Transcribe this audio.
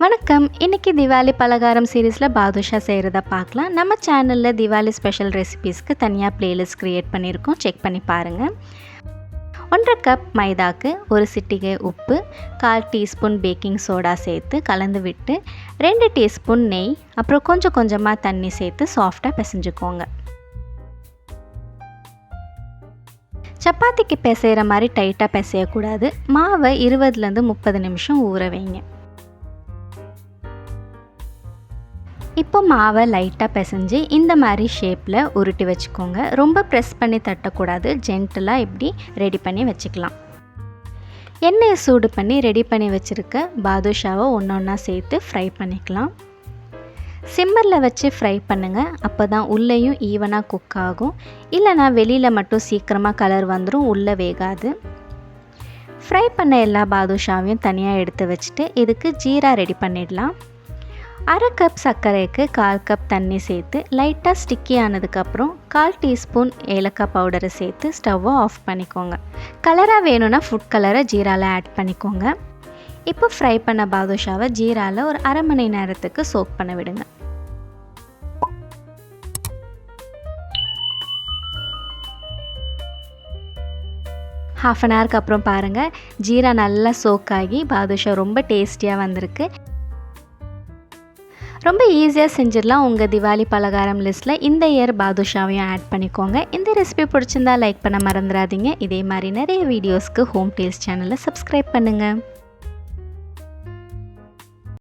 வணக்கம். இன்னைக்கு திவாலி பலகாரம் சீரீஸில் பாதுஷா செய்கிறத பார்க்கலாம். நம்ம சேனலில் திவாலி ஸ்பெஷல் ரெசிபீஸ்க்கு தனியாக பிளேலிஸ்ட் க்ரியேட் பண்ணியிருக்கோம். செக் பண்ணி பாருங்கள். 1.5 கப் மைதாக்கு 1 சிட்டிகை உப்பு, 1/4 டீஸ்பூன் பேக்கிங் சோடா சேர்த்து கலந்து விட்டு 2 டீஸ்பூன் நெய், அப்புறம் கொஞ்சம் கொஞ்சமாக தண்ணி சேர்த்து சாஃப்டாக பிசைஞ்சுக்கோங்க. சப்பாத்திக்கு பிசைகிற மாதிரி டைட்டாக பிசையக்கூடாது. மாவை 20லேருந்து 30 நிமிஷம் ஊற வைங்க. இப்போ மாவை லைட்டாக பிசைஞ்சு இந்த மாதிரி ஷேப்பில் உருட்டி வச்சுக்கோங்க. ரொம்ப ப்ரெஸ் பண்ணி தட்டக்கூடாது. ஜென்டலாக இப்படி ரெடி பண்ணி வச்சுக்கலாம். எண்ணெயை சூடு பண்ணி ரெடி பண்ணி வச்சுருக்க பாதுஷாவை ஒன்றா சேர்த்து ஃப்ரை பண்ணிக்கலாம். சிம்மரில் வச்சு ஃப்ரை பண்ணுங்கள். அப்போ தான் உள்ளேயும் ஈவனாக குக் ஆகும். இல்லைனா வெளியில் மட்டும் சீக்கிரமாக கலர் வந்துடும், உள்ளே வேகாது. ஃப்ரை பண்ண எல்லா பாதுஷாவையும் தனியாக எடுத்து வச்சுட்டு இதுக்கு ஜீரா ரெடி பண்ணிடலாம். 1/2 கப் சர்க்கரைக்கு 1/4 கப் தண்ணி சேர்த்து லைட்டாக ஸ்டிக்கி ஆனதுக்கப்புறம் 1/4 டீஸ்பூன் ஏலக்காய் பவுடரை சேர்த்து ஸ்டவ்வை ஆஃப் பண்ணிக்கோங்க. கலராக வேணும்னா ஃபுட் கலரை ஜீராவில் ஆட் பண்ணிக்கோங்க. இப்போ ஃப்ரை பண்ண பாதுஷாவை ஜீராவில் ஒரு அரை மணி நேரத்துக்கு சோக் பண்ண விடுங்க. ½ அன் ஹவருக்கு அப்புறம் பாருங்கள், ஜீரா நல்லா சோக் ஆகி பாதுஷா ரொம்ப டேஸ்டியாக வந்திருக்கு. ரொம்ப ஈஸியாக செஞ்சிடலாம். உங்கள் திவாலி பலகாரம் லிஸ்ட்டில் இந்த இயர் பாதுஷாவையும் ஆட் பண்ணிக்கோங்க. இந்த ரெசிபி பிடிச்சிருந்தா லைக் பண்ண மறந்துடாதீங்க. இதே மாதிரி நிறைய வீடியோஸ்க்கு ஹோம் டேஸ்ட் சேனலை சப்ஸ்கிரைப் பண்ணுங்கள்.